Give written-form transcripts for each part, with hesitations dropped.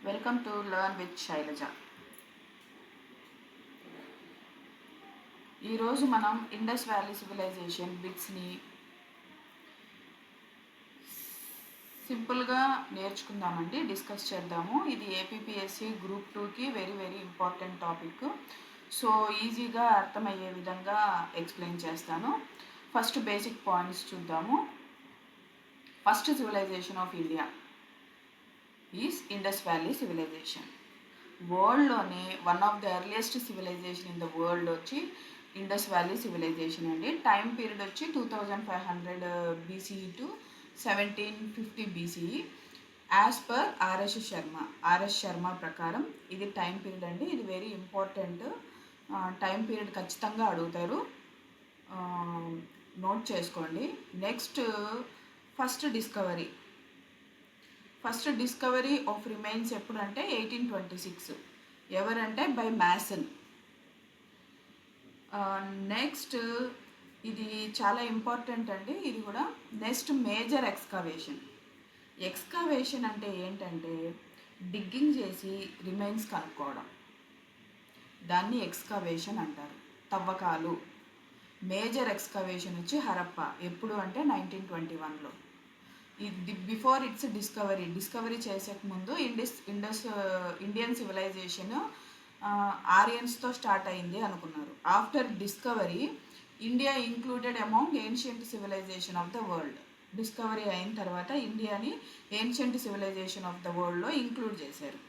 Welcome to learn with Shailaja. ఈరోజు మనం Indus valley civilisation బిట్స్ని సింపుల్గా నేర్చుకుందామండి, డిస్కస్ చేద్దాము. ఇది ఏపీపీఎస్సి గ్రూప్ 2కి వెరీ ఇంపార్టెంట్ టాపిక్. సో ఈజీగా అర్థమయ్యే విధంగా ఎక్స్ప్లెయిన్ చేస్తాను. ఫస్ట్ బేసిక్ పాయింట్స్ చూద్దాము. First civilisation of India is Indus valley civilisation. వరల్డ్లోనే one of the earliest civilisation in the world వచ్చి ఇండస్ వ్యాలీ సివిలైజేషన్ అండి. టైం పీరియడ్ వచ్చి 2500 BCE to 1750 BCE as per RS Sharma ప్రకారం ఇది time period అండి. ఇది very important. Time period ఖచ్చితంగా అడుగుతారు, నోట్ చేసుకోండి. Next first discovery of remains ఎప్పుడంటే 1826. ఎవరంటే బై మ్యాసన్. నెక్స్ట్ ఇది చాలా ఇంపార్టెంట్ అండి, ఇది కూడా. నెక్స్ట్ మేజర్ ఎక్స్కవేషన్ అంటే ఏంటంటే డిగ్గింగ్ చేసి రిమైన్స్ కనుక్కోవడం, దాన్ని ఎక్స్కవేషన్ అంటారు. తవ్వకాలు. మేజర్ ఎక్స్కవేషన్ వచ్చి హరప్ప. ఎప్పుడు అంటే 1921లో. బిఫోర్ ఇట్స్ డిస్కవరీ చేసే ముందు ఇండియన్ సివిలైజేషన్ ఆరియన్స్తో స్టార్ట్ అయింది అనుకున్నారు. After discovery India included among ancient civilization of the వరల్డ్. డిస్కవరీ అయిన తర్వాత ఇండియాని ఏన్షియంట్ సివిలైజేషన్ ఆఫ్ ద వరల్డ్లో ఇంక్లూడ్ చేశారు.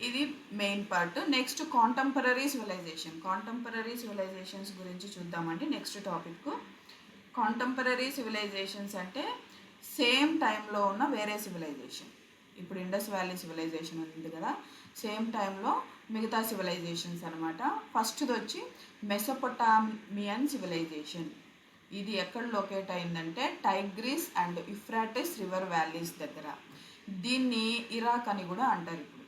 ఇది main part. Next contemporary civilizations గురించి చూద్దామండి. నెక్స్ట్ టాపిక్ కాంటెంపరీ సివిలైజేషన్స్ అంటే సేమ్ టైంలో ఉన్న వేరే సివిలైజేషన్. ఇప్పుడు ఇండస్ వ్యాలీ సివిలైజేషన్ ఉంది కదా, సేమ్ టైంలో మిగతా సివిలైజేషన్స్ అనమాట. ఫస్ట్ది వచ్చి మెసొపొటామియన్ సివిలైజేషన్. ఇది ఎక్కడ లొకేట్ అయిందంటే టైగ్రిస్ అండ్ యూఫ్రాటిస్ రివర్ వ్యాలీస్ దగ్గర. దీన్ని ఇరాక్ అని కూడా అంటారు. ఇప్పుడు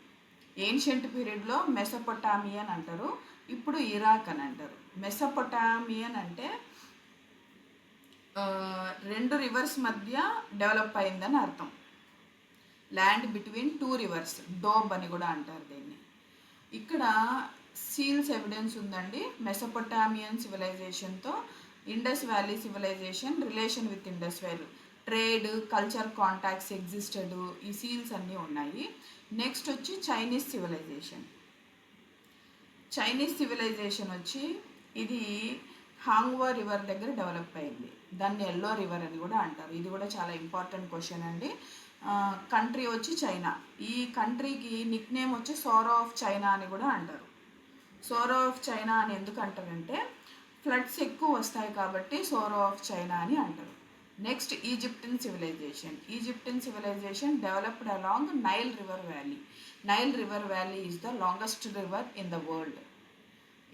ఏన్షియంట్ పీరియడ్లో మెసొపొటామియన్ అంటారు, ఇప్పుడు ఇరాక్ అని అంటారు. మెసొపొటామియన్ అంటే రెండు రివర్స్ మధ్య డెవలప్ అయిందని అర్థం. Land between two rivers, doab అని కూడా అంటారు దీన్ని. ఇక్కడ సీల్స్ ఎవిడెన్స్ ఉందండి. మెసొపొటామియన్ సివిలైజేషన్తో Indus valley civilisation relation with Indus valley, trade, culture contacts existed, ఈ సీల్స్ అన్నీ ఉన్నాయి. నెక్స్ట్ వచ్చి చైనీస్ సివిలైజేషన్ వచ్చి ఇది హాంగ్వా రివర్ దగ్గర డెవలప్ అయింది. దాన్ని ఎల్లో రివర్ అని కూడా అంటారు. ఇది కూడా చాలా ఇంపార్టెంట్ క్వశ్చన్ అండి. కంట్రీ వచ్చి చైనా. ఈ కంట్రీకి నిక్ నేమ్ వచ్చి సోరో ఆఫ్ చైనా అని కూడా అంటారు. సోరో ఆఫ్ చైనా అని ఎందుకు అంటారంటే ఫ్లడ్స్ ఎక్కువ వస్తాయి కాబట్టి సోరో ఆఫ్ చైనా అని అంటారు. Next Egyptian civilisation developed along Nile river valley is the longest river in the world.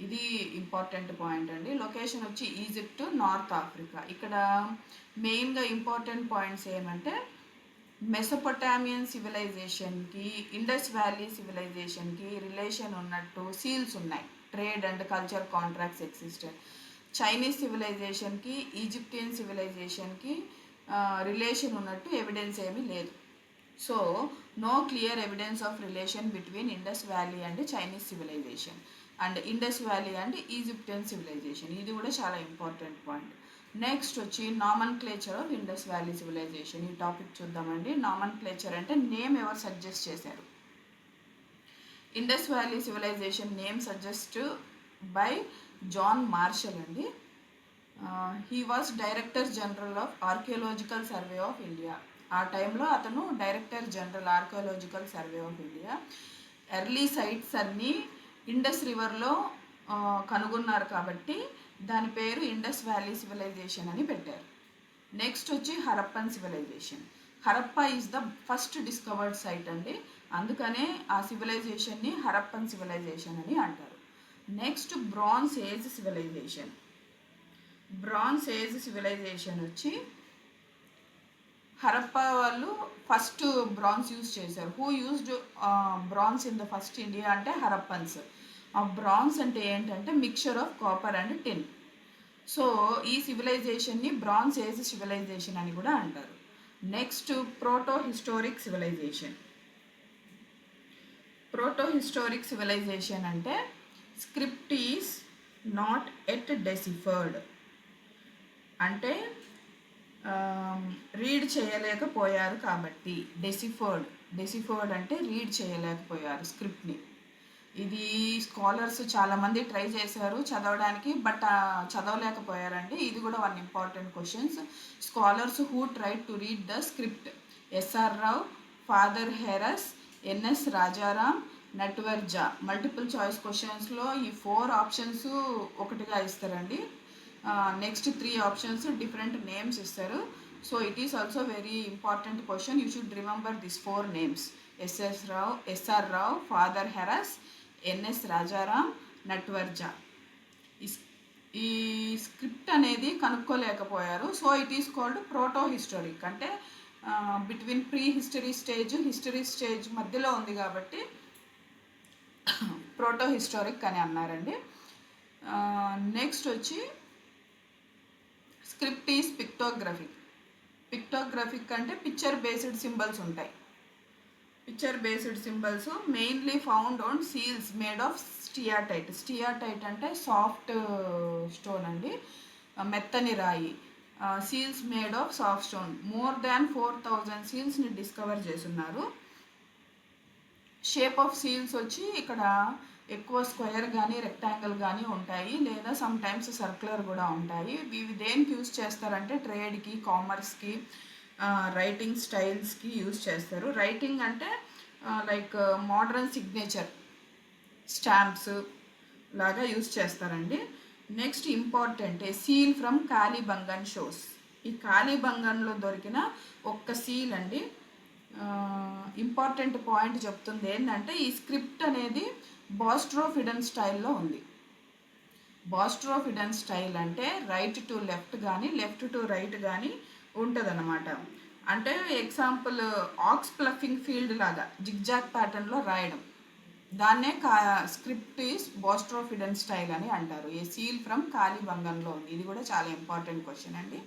ఇది ఇంపార్టెంట్ పాయింట్ అండి. లొకేషన్ వచ్చి ఈజిప్ట్, నార్త్ ఆఫ్రికా. ఇక్కడ మెయిన్గా ఇంపార్టెంట్ పాయింట్స్ ఏమంటే మెసొపొటామియన్ సివిలైజేషన్కి ఇండస్ వ్యాలీ సివిలైజేషన్కి రిలేషన్ ఉన్నట్టు సీల్స్ ఉన్నాయి. Trade and culture contracts existed. Chinese సివిలైజేషన్కి ఈజిప్టియన్ సివిలైజేషన్కి రిలేషన్ ఉన్నట్టు ఎవిడెన్స్ ఏమీ లేదు. So no clear evidence of relation between Indus valley and Chinese civilisation and Indus valley and Egyptian civilisation. ఇది కూడా చాలా ఇంపార్టెంట్ పాయింట్. నెక్స్ట్ వచ్చి nomenclature of Indus valley civilisation. ఈ టాపిక్ చూద్దామండి. నామన్క్లేచర్ అంటే నేమ్ ఎవరు సజెస్ట్ చేశారు? Indus valley civilisation name suggest by John Marshall అండి. He was director general of archaeological survey of India. ఆ టైంలో అతను director general archaeological survey of India. Early sites అన్నీ ఇండస్ రివర్లో కనుగొన్నారు కాబట్టి దాని పేరు ఇండస్ వ్యాలీ సివిలైజేషన్ అని పెట్టారు. నెక్స్ట్ వచ్చి Harappan civilization. Harappa is the first discovered site అండి, అందుకనే ఆ సివిలైజేషన్ని హరప్పన్ సివిలైజేషన్ అని అంటారు. నెక్స్ట్ బ్రాంజ్ ఏజ్ సివిలైజేషన్ వచ్చి హరప్ప వాళ్ళు ఫస్ట్ బ్రాంజ్ యూజ్ చేశారు. Who used bronze in the first India అంటే హరప్పన్స్. ఆ బ్రాంజ్ అంటే ఏంటంటే mixture of copper and tin. So ఈ సివిలైజేషన్ని బ్రాంజ్ ఏజ్ సివిలైజేషన్ అని కూడా అంటారు. Next proto historic civilization. Protohistoric civilization అంటే script is not yet deciphered, అంటే రీడ్ చేయలేకపోయారు కాబట్టి. డెసిఫర్డ్ అంటే రీడ్ చేయలేకపోయారు స్క్రిప్ట్ని. ఇది స్కాలర్స్ చాలామంది ట్రై చేశారు చదవడానికి, బట్ చదవలేకపోయారండి. ఇది కూడా one important questions. Scholars who try to read the script: S R Rao, father Heras, N S Rajaram, Natwar Jha. Multiple choice క్వశ్చన్స్లో ఈ 4 ఆప్షన్స్ ఒకటిగా ఇస్తారండి. నెక్స్ట్ 3 ఆప్షన్స్ డిఫరెంట్ నేమ్స్ ఇస్తారు. So it is also very important question. You should remember this 4 names: S R Rao, father Heras, N S Rajaram, Natwar Jha. ఈ script అనేది కనుక్కోలేకపోయారు. So it is called protohistoric, అంటే between pre history stage మధ్యలో ఉంది కాబట్టి ప్రోటోహిస్టోరిక్ అని అన్నారండి. నెక్స్ట్ వచ్చి స్క్రిప్ట్ ఈజ్ పిక్టోగ్రఫిక్ అంటే పిక్చర్ బేస్డ్ సింబల్స్ ఉంటాయి. Picture based symbols mainly found on seals made of steatite అంటే సాఫ్ట్ స్టోన్ అండి, మెత్తని రాయి. Seals made of soft stone. More than 4000 సీల్స్ని డిస్కవర్ చేస్తున్నారు. షేప్ ఆఫ్ సీల్స్ వచ్చి ఇక్కడ ఎక్కువ స్క్వేర్ కానీ రెక్టాంగిల్ కానీ ఉంటాయి, లేదా సమ్ టైమ్స్ సర్క్యులర్ కూడా ఉంటాయి. ఇవి దేనికి యూజ్ చేస్తారంటే ట్రేడ్కి, కామర్స్కి, రైటింగ్ స్టైల్స్కి యూజ్ చేస్తారు. రైటింగ్ అంటే లైక్ మోడర్న్ సిగ్నేచర్ స్టాంప్స్ లాగా యూజ్ చేస్తారండి. Next important seal from Kalibangan shows. ఈ కాళీబంగన్లో దొరికిన ఒక్క సీల్ అండి. ఇంపార్టెంట్ పాయింట్ చెప్తుంది ఏంటంటే ఈ స్క్రిప్ట్ అనేది బాస్ట్రోఫిడన్ స్టైల్లో ఉంది. బాస్ట్రోఫిడన్ స్టైల్ అంటే రైట్ టు లెఫ్ట్ కానీ లెఫ్ట్ టు రైట్ కానీ ఉంటుందన్నమాట. అంటే ఎగ్జాంపుల్ ఆక్స్ ప్లఫింగ్ ఫీల్డ్ లాగా జిగ్జాగ్ ప్యాటర్న్లో రాయడం, దాన్నే స్క్రిప్ట్ ఈస్ బాస్ట్రోఫిడన్ స్టైల్ అని అంటారు. ఏ సీల్ ఫ్రమ్ కాళీబంగన్లో ఉంది. ఇది కూడా చాలా ఇంపార్టెంట్ క్వశ్చన్ అండి.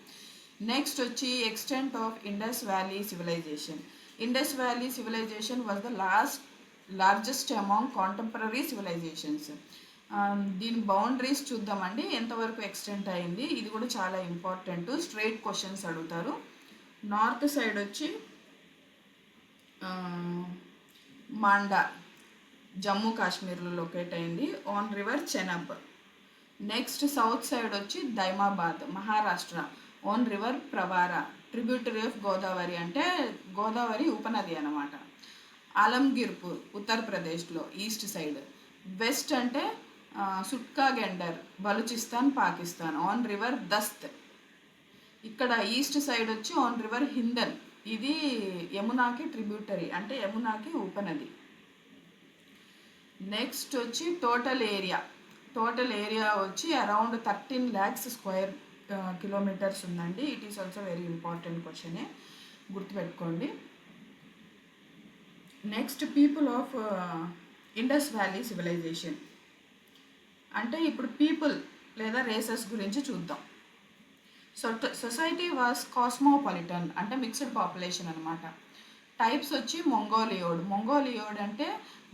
నెక్స్ట్ వచ్చి extent of Indus valley civilization. Indus valley civilization was the largest among contemporary civilizations. దీని బౌండరీస్ చూద్దామండి, ఎంతవరకు ఎక్స్టెంట్ అయింది. ఇది కూడా చాలా ఇంపార్టెంట్, స్ట్రైట్ క్వశ్చన్స్ అడుగుతారు. నార్త్ సైడ్ వచ్చి మాండా, జమ్మూ కాశ్మీర్లో లొకేట్ అయింది, on river Chenab. Next south side వచ్చి Daimabad, Maharashtra, on river Pravara, tributary of Godavari, అంటే గోదావరి ఉపనది అన్నమాట. ఆలంగీర్పూర్ ఉత్తరప్రదేశ్లో ఈస్ట్ సైడ్. వెస్ట్ అంటే Sutkagendor, Baluchistan, Pakistan, on river Dasht. ఇక్కడ ఈస్ట్ సైడ్ వచ్చి ఆన్ రివర్ హిందన్, ఇది యమునాకి ట్రిబ్యూటరీ, అంటే యమునాకి ఉపనది. నెక్స్ట్ వచ్చి టోటల్ ఏరియా వచ్చి అరౌండ్ 13 lakhs స్క్వేర్ కిలోమీటర్స్ ఉందండి. It is also very important క్వశ్చనే, గుర్తుపెట్టుకోండి. Next people of Indus valley civilization అంటే ఇప్పుడు పీపుల్ లేదా రేసెస్ గురించి చూద్దాం. సొసైటీ వాస్ కాస్మోపాలిటన్, అంటే మిక్స్డ్ పాపులేషన్ అనమాట. టైప్స్ వచ్చి మొంగోలియోడ్ అంటే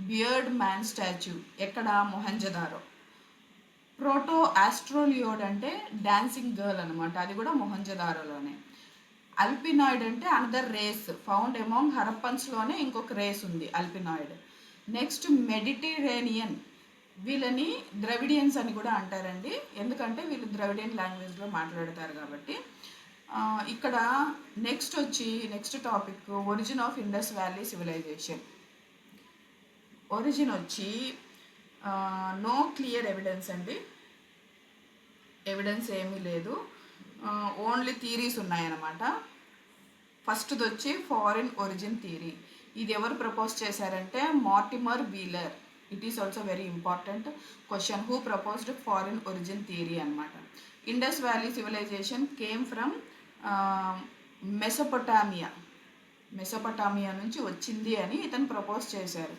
బియర్డ్ మ్యాన్ స్టాచ్యూ, ఎక్కడ మొహంజదారో. ప్రోటో ఆస్ట్రోలియోడ్ అంటే డాన్సింగ్ గర్ల్ అనమాట, అది కూడా మొహంజదారోలోనే. అల్పినాయిడ్ అంటే అనదర్ రేస్ ఫౌండ్ అమాంగ్ హరప్పన్స్లోనే ఇంకొక రేస్ ఉంది, అల్పినాయిడ్. నెక్స్ట్ మెడిటరేనియన్, వీళ్ళని ద్రవిడియన్స్ అని కూడా అంటారండి, ఎందుకంటే వీళ్ళు ద్రవిడియన్ లాంగ్వేజ్లో మాట్లాడతారు కాబట్టి. ఇక్కడ next topic origin of Indus valley civilization. Origin వచ్చి నో క్లియర్ ఎవిడెన్స్ అండి, ఎవిడెన్స్ ఏమీ లేదు, ఓన్లీ థీరీస్ ఉన్నాయన్నమాట. ఫస్ట్ది వచ్చి ఫారిన్ ఒరిజిన్ థియరీ. ఇది ఎవరు ప్రపోజ్ చేశారంటే Mortimer Wheeler. It is also very important question, who proposed foreign origin theory అనమాట. Indus valley civilization came from Mesopotamia నుంచి వచ్చింది అని ఇతను ప్రపోజ్ చేశారు.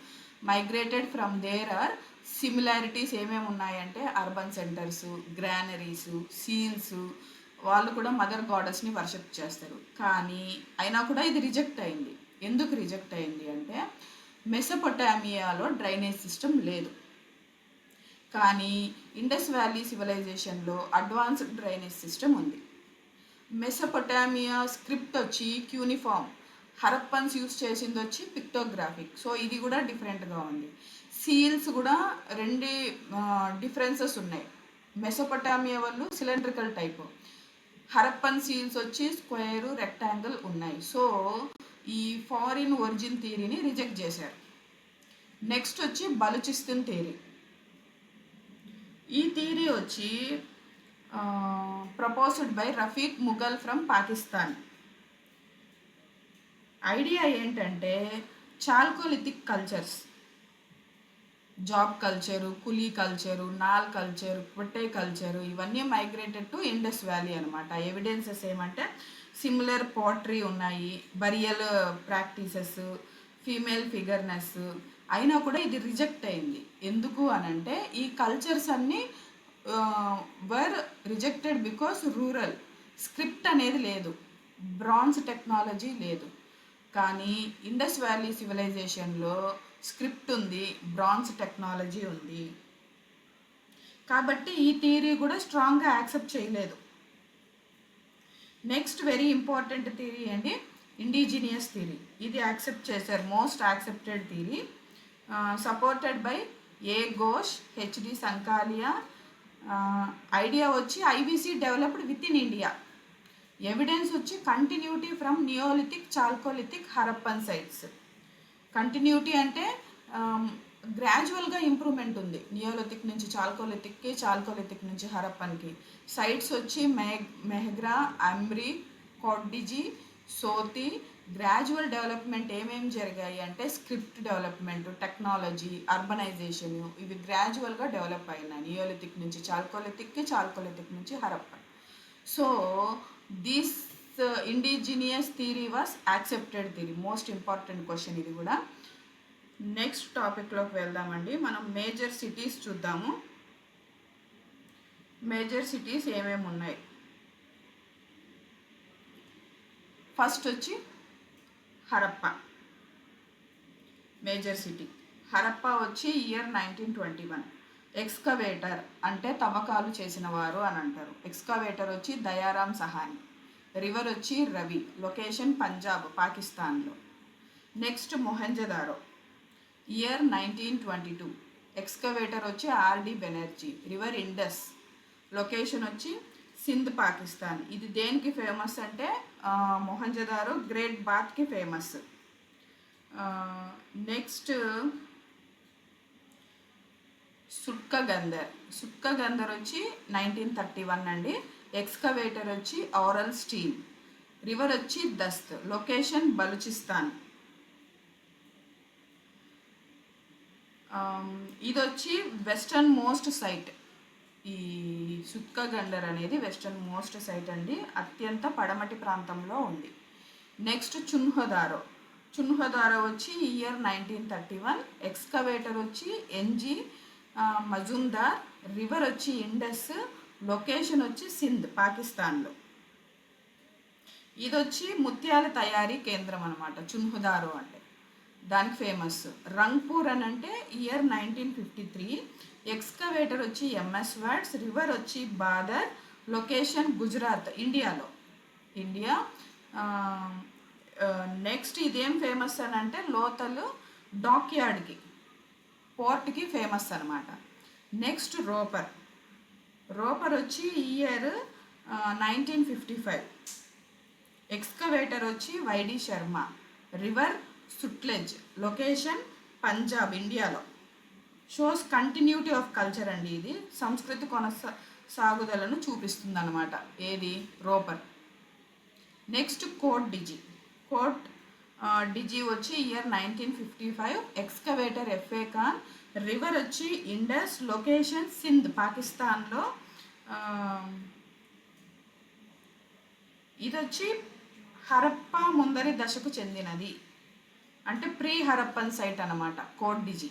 Migrated from there are similarities ఏమేమి ఉన్నాయంటే అర్బన్ సెంటర్స్, గ్రానరీస్, సీల్స్. వాళ్ళు కూడా మదర్ గాడెస్ని వర్షిప్ చేస్తారు. కానీ అయినా కూడా ఇది రిజెక్ట్ అయింది. ఎందుకు రిజెక్ట్ అయింది అంటే మెసొపొటామియాలో డ్రైనేజ్ సిస్టమ్ లేదు, కానీ ఇండస్ వ్యాలీ సివిలైజేషన్లో అడ్వాన్స్డ్ డ్రైనేజ్ సిస్టమ్ ఉంది. మెసొపొటామియా స్క్రిప్ట్ వచ్చి క్యూనిఫామ్, హరప్పన్స్ యూస్ చేసింది వచ్చి పిక్టోగ్రాఫిక్. సో ఇది కూడా డిఫరెంట్గా ఉంది. సీల్స్ కూడా రెండు డిఫరెన్సెస్ ఉన్నాయి. మెసొపొటామియా వాళ్ళు సిలిండ్రికల్ టైప్, హరప్పన్ సీల్స్ వచ్చి స్క్వేరు రెక్టాంగిల్ ఉన్నాయి. సో ఈ ఫారిన్ ఒరిజిన్ థియరీని రిజెక్ట్ చేశారు. నెక్స్ట్ వచ్చి బలుచిస్తన్ థియరీ. ఈ థియరీ వచ్చి proposed by Rafique Mughal from Pakistan. Idea ఏంటంటే chalcolithic cultures, Zhob culture, Kulli culture, Nal culture, పొట్టే కల్చరు, ఇవన్నీ మైగ్రేటెడ్ టు ఇండస్ వ్యాలీ అనమాట. ఎవిడెన్సెస్ ఏమంటే సిమిలర్ పోట్రీ ఉన్నాయి, బరియల్ ప్రాక్టీసెస్, ఫీమేల్ ఫిగర్నెస్. అయినా కూడా ఇది రిజెక్ట్ అయింది. ఎందుకు అనంటే ఈ కల్చర్స్ అన్నీ were rejected because rural, script అనేది లేదు, బ్రాంజ్ టెక్నాలజీ లేదు. కానీ ఇండస్ వ్యాలీ సివిలైజేషన్లో స్క్రిప్ట్ ఉంది, బ్రాంజ్ టెక్నాలజీ ఉంది. కాబట్టి ఈ థియరీ కూడా స్ట్రాంగ్గా యాక్సెప్ట్ చేయలేదు. నెక్స్ట్ వెరీ ఇంపార్టెంట్ థియరీ అండి, ఇండిజినియస్ థియరీ. ఇది యాక్సెప్ట్ చేశారు, most accepted theory, supported by A Ghosh, H D Sankalia. Idea వచ్చి IVC developed within India. Evidence వచ్చి continuity from neolithic, chalcolithic, Harappan sites. Continuity అంటే గ్రాడ్యువల్గా ఇంప్రూవ్మెంట్ ఉంది, నియోలిథిక్ నుంచి చాల్కోలిథిక్కి, చాల్కోలిథిక్ నుంచి హరప్పన్కి. సైట్స్ వచ్చి మెహ్గ్రా, అమ్రి, కొడ్డిజీ, సోతి. గ్రాడ్యువల్ డెవలప్మెంట్ ఏమేమి జరిగాయి అంటే స్క్రిప్ట్ డెవలప్మెంట్, టెక్నాలజీ, అర్బనైజేషన్, ఇవి గ్రాడ్యువల్గా డెవలప్ అయినాయి నియోలిథిక్ నుంచి చాల్కోలిథిక్కి, చాల్కోలిథిక్ నుంచి Harappan. So this indigenous theory was accepted theory. Most important question ఇది కూడా. నెక్స్ట్ టాపిక్లోకి వెళ్దామండి. మనం మేజర్ సిటీస్ చూద్దాము. మేజర్ సిటీస్ ఏమేమి ఉన్నాయి. ఫస్ట్ వచ్చి హరప్ప మేజర్ సిటీ. హరప్ప వచ్చి ఇయర్ 1921. ఎక్స్కవేటర్ అంటే తవ్వకాలు చేసిన వారు అని అంటారు. ఎక్స్కవేటర్ వచ్చి దయారాం సహాని. రివర్ వచ్చి రవి. లొకేషన్ పంజాబ్, పాకిస్తాన్లో. Next Mohenjo-daro, year 1922. ఎక్స్కవేటర్ వచ్చి RD Banerjee. River Indus. Location వచ్చి సింధ్, పాకిస్తాన్. ఇది దేనికి ఫేమస్ అంటే మొహంజదారో గ్రేట్ బాత్కి ఫేమస్. నెక్స్ట్ సుట్కగందర్. సుట్కగందర్ వచ్చి 1931 అండి. ఎక్స్కవేటర్ వచ్చి ఆరల్ స్టీమ్. రివర్ వచ్చి దస్త్. లొకేషన్ బలుచిస్తాన్. ఇది వచ్చి వెస్టర్న్ మోస్ట్ సైట్. ఈ సుట్కగందర్ అనేది వెస్టర్న్ మోస్ట్ సైట్ అండి, అత్యంత పడమటి ప్రాంతంలో ఉంది. నెక్స్ట్ చున్హదారో. చున్హదారో వచ్చి ఇయర్ 1931. ఎక్స్కవేటర్ వచ్చి ఎన్జీ మజుందార్. రివర్ వచ్చి ఇండస్. లొకేషన్ వచ్చి సింధ్, పాకిస్తాన్లో. ఇది వచ్చి ముత్యాల తయారీ కేంద్రం అనమాట చున్హదారో అంటే, దానికి ఫేమస్. రంగ్పూర్ అని అంటే ఇయర్ 1953. ఎక్స్కవేటర్ వచ్చి ఎంఎస్ వాట్స్. రివర్ వచ్చి బాదర్. లొకేషన్ గుజరాత్, ఇండియాలో, ఇండియా. నెక్స్ట్ ఇదేం ఫేమస్ అని అంటే లోతలు డాక్యార్డ్కి, పోర్ట్కి ఫేమస్ అనమాట. నెక్స్ట్ రోపర్. రోపర్ వచ్చి ఇయర్ 1955. ఎక్స్కవేటర్ వచ్చి Y D Sharma. River Sutlej. Location Punjab, ఇండియాలో. షోస్ కంటిన్యూటీ ఆఫ్ కల్చర్ అండి. ఇది సంస్కృతి కొనసాగుదలను చూపిస్తుంది అనమాట. ఏది? రోపర్. నెక్స్ట్ కోట్ డిజీ. కోట్ డిజీ వచ్చి year 1955. Excavator F A Khan. River వచ్చి ఇండస్. లొకేషన్ సింధ్, పాకిస్తాన్లో. ఇది వచ్చి హరప్ప ముందరి దశకు చెందినది, అంటే ప్రీ హరప్పన్ సైట్ అనమాట కోట్ డిజీ.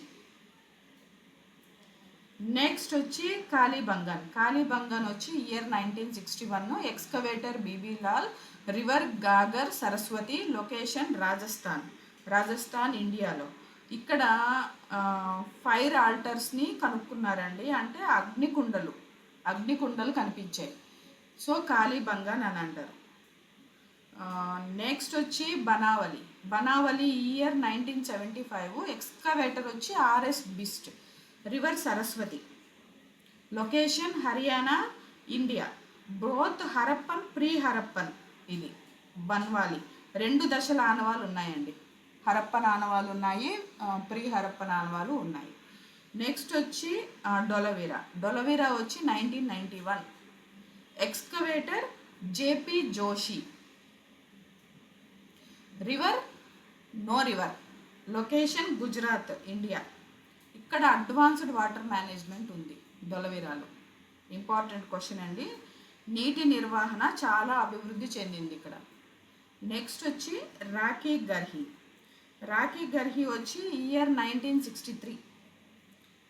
నెక్స్ట్ వచ్చి కాళీబంగన్. కాళీబంగన్ వచ్చి year 1961. Excavator B B Lal. River Ghaggar, Saraswati. Location Rajasthan, ఇండియాలో. ఇక్కడ ఫైర్ ఆల్టర్స్ని కనుక్కున్నారండి, అంటే అగ్నికుండలు కనిపించాయి. సో కాళీబంగాన్ అని అంటారు. నెక్స్ట్ వచ్చి బనావలి ఇయర్ 1975. ఎక్స్కవేటర్ వచ్చి R S Bisht. River Saraswati. Location Haryana, India. Both Harappan, pre Harappan. ఇది బన్వాలి. 2 దశల ఆనవాలు ఉన్నాయండి. హరప్పన్ ఆనవాలు ఉన్నాయి, ప్రీ హరప్పన్ ఆనవాలు ఉన్నాయి. నెక్స్ట్ వచ్చి డొలవీరా వచ్చి 1991. Excavator JP Joshi. River no river. Location Gujarat, India. ఇక్కడ అడ్వాన్స్డ్ వాటర్ మేనేజ్మెంట్ ఉంది డొలవీరాలో. ఇంపార్టెంట్ క్వశ్చన్ అండి. నీటి నిర్వహణ చాలా అభివృద్ధి చెందింది ఇక్కడ. నెక్స్ట్ వచ్చి రాఖీ గర్హి వచ్చి ఇయర్ 1963.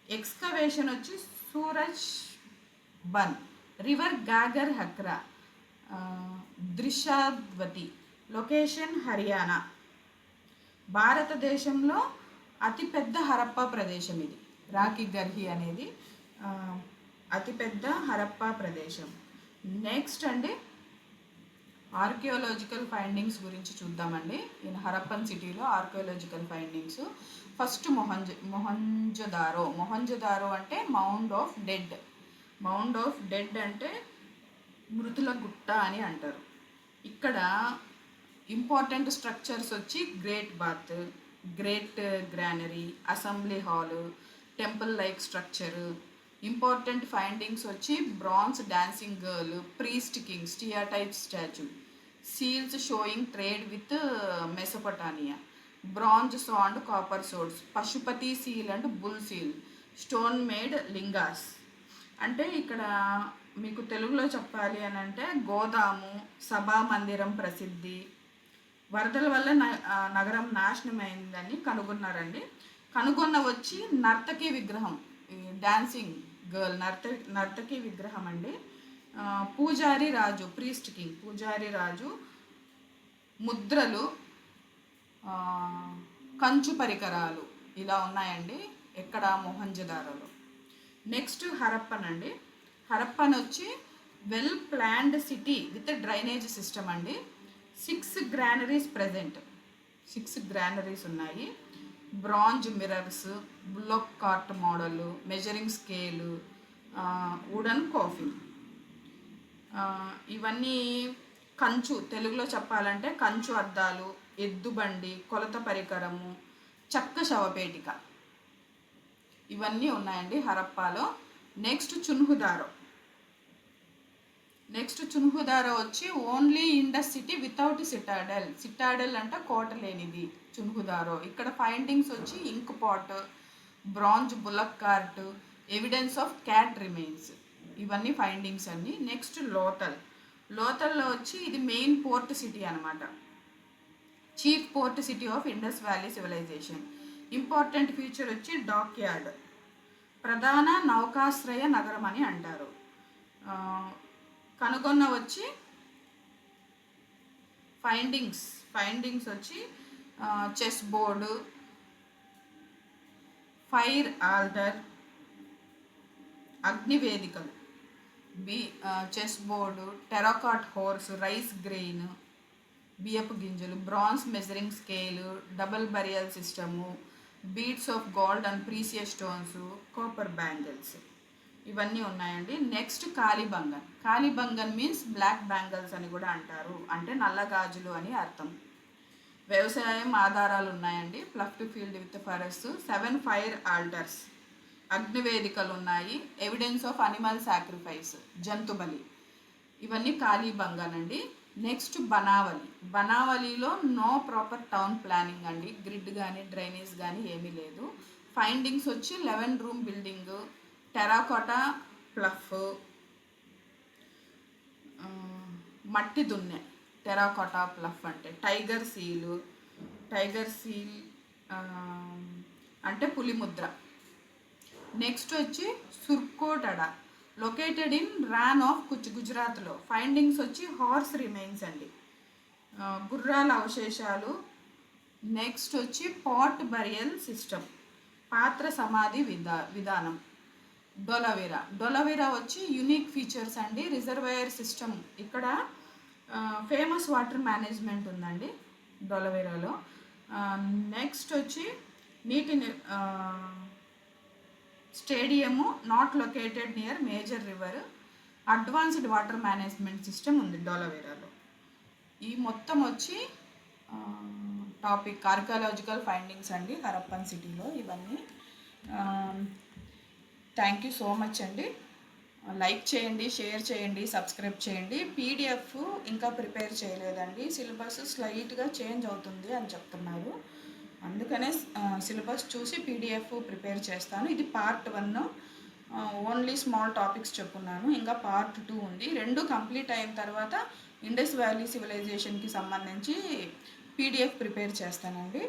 ఎక్స్కవేషన్ వచ్చి సూరజ్ బన్. రివర్ గాగర్ హక్రా. దృశాద్వతి. లొకేషన్ హర్యానా. భారతదేశంలో అతిపెద్ద హరప్పా ప్రదేశం ఇది. రాఖీ గర్హి అనేది అతిపెద్ద హరప్పా ప్రదేశం. నెక్స్ట్ అండి, ఆర్కియోలాజికల్ ఫైండింగ్స్ గురించి చూద్దామండి. ఇన్ హరప్పన్ సిటీలో ఆర్కియోలాజికల్ ఫైండింగ్స్. ఫస్ట్ మొహంజదారో అంటే మౌండ్ ఆఫ్ డెడ్ అంటే మృతుల గుట్ట అని అంటారు. ఇక్కడ ఇంపార్టెంట్ స్ట్రక్చర్స్ వచ్చి great bath, great granary, assembly hall, temple like structure. Important findings వచ్చి bronze dancing girl, priest king, steatite statue, seals showing trade with Mesopotamia, bronze and copper swords, Pashupati seal and bull seal, stone made lingas. అంటే ఇక్కడ మీకు తెలుగులో చెప్పాలి అని అంటే గోదాము, సభా మందిరం ప్రసిద్ధి. వరదల వల్ల నగరం నాశనమైందని కనుగొన్నారండి. కనుగొన్న వచ్చి నర్తకి విగ్రహం, డాన్సింగ్ గర్ల్ నర్తకి విగ్రహం అండి. పూజారి రాజు, ప్రీస్ట్ కింగ్, పూజారి రాజు, ముద్రలు, కంచు పరికరాలు ఇలా ఉన్నాయండి ఎక్కడ మొహంజదారోలో. నెక్స్ట్ హరప్పన్ అండి. హరప్పన్ వచ్చి well planned city with drainage system అండి. 6 గ్రానరీస్ ప్రజెంట్. 6 గ్రానరీస్ ఉన్నాయి. Bronze mirrors, bullock cart model, measuring scale, wooden coffin. ఇవన్నీ కంచు, తెలుగులో చెప్పాలంటే కంచు అద్దాలు, ఎద్దుబండి, కొలత పరికరము, చెక్క శవపేటిక, ఇవన్నీ ఉన్నాయండి హరప్పాలో. నెక్స్ట్ చున్హుదారో వచ్చి only in the city without citadel అంటే కోట లేనిది చున్హుదారో. ఇక్కడ ఫైండింగ్స్ వచ్చి ink pot, bronze bullock cart, evidence of cat remains, ఇవన్నీ ఫైండింగ్స్ అన్ని. నెక్స్ట్ లోతల్లో వచ్చి ఇది మెయిన్ పోర్ట్ సిటీ అనమాట. Chief port city of Indus valley civilization. Important feature వచ్చి డాక్ యార్డ్, ప్రధాన నౌకాశ్రయ నగరం అని అంటారు. కనుగొన్న వచ్చి ఫైండింగ్స్ వచ్చి చెస్ బోర్డు, ఫైర్ ఆల్టర్, అగ్నివేదికలు, chess board, terracotta horse, rice grain, బియ్యపు గింజలు, bronze measuring scale, double burial system, beads of gold and precious stones, copper bangles, ఇవన్నీ ఉన్నాయండి. Next Kalibangan means black bangles అని కూడా అంటారు, అంటే నల్ల గాజులు అని అర్థం. వ్యవసాయం ఆధారాలు ఉన్నాయండి. Ploughed field with furrows, 7 fire altars, అగ్నివేదికలు ఉన్నాయి, ఎవిడెన్స్ ఆఫ్ అనిమల్ సాక్రిఫైస్, జంతు బలి, ఇవన్నీ కాళీబంగన్ అండి. నెక్స్ట్ బనావలిలో నో ప్రాపర్ టౌన్ ప్లానింగ్ అండి. గ్రిడ్ కానీ డ్రైనేజ్ కానీ ఏమీ లేదు. ఫైండింగ్స్ వచ్చి 11 రూమ్ బిల్డింగ్, టెరాకోటా ప్లఫ్, మట్టి దున్నె, టెరాకోటా ప్లఫ్ అంటే టైగర్ సీల్ అంటే పులిముద్ర. నెక్స్ట్ వచ్చి సుర్కోటడా, లొకేటెడ్ ఇన్ రాన్ ఆఫ్ గుజరాత్లో. ఫైండింగ్స్ వచ్చి హార్స్ రిమైన్స్ అండి, గుర్రాల అవశేషాలు, నెక్స్ట్ వచ్చి పాట్ బరియల్ సిస్టమ్, పాత్ర సమాధి విధానం. డొలవీరా వచ్చి యూనిక్ ఫీచర్స్ అండి. రిజర్వాయర్ సిస్టమ్, ఇక్కడ ఫేమస్ వాటర్ మేనేజ్మెంట్ ఉందండి డొలవీరాలో. నెక్స్ట్ వచ్చి నీటి stadium not located near major river, advanced water management system ఉంది డొలవీరాలో. ఈ మొత్తం వచ్చి టాపిక్ ఆర్కియాలజికల్ ఫైండింగ్స్ అండి హరప్పన్ సిటీలో ఇవన్నీ. థ్యాంక్ యూ సో మచ్ అండి. లైక్ చేయండి, షేర్ చేయండి, సబ్స్క్రైబ్ చేయండి. పీడిఎఫ్ ఇంకా ప్రిపేర్ చేయలేదండి, సిలబస్ స్లైట్గా చేంజ్ అవుతుంది అని చెప్తున్నారు, అందుకనే సిలబస్ చూసి పీడిఎఫ్ ప్రిపేర్ చేస్తాను. ఇది పార్ట్ 1, ఓన్లీ స్మాల్ టాపిక్స్ చెప్పున్నాను. ఇంకా పార్ట్ 2 ఉంది. రెండు కంప్లీట్ అయిన తర్వాత ఇండస్ వ్యాలీ సివిలైజేషన్కి సంబంధించి పీడిఎఫ్ ప్రిపేర్ చేస్తానండి.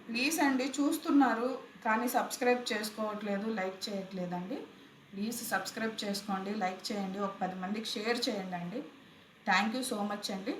ప్లీజ్ అండి, చూస్తున్నారు కానీ సబ్స్క్రైబ్ చేసుకోవట్లేదు, లైక్ చేయట్లేదండి. ప్లీజ్ సబ్స్క్రైబ్ చేసుకోండి, లైక్ చేయండి, ఒక 10 మందికి షేర్ చేయండి అండి. థ్యాంక్ యూ సో మచ్ అండి.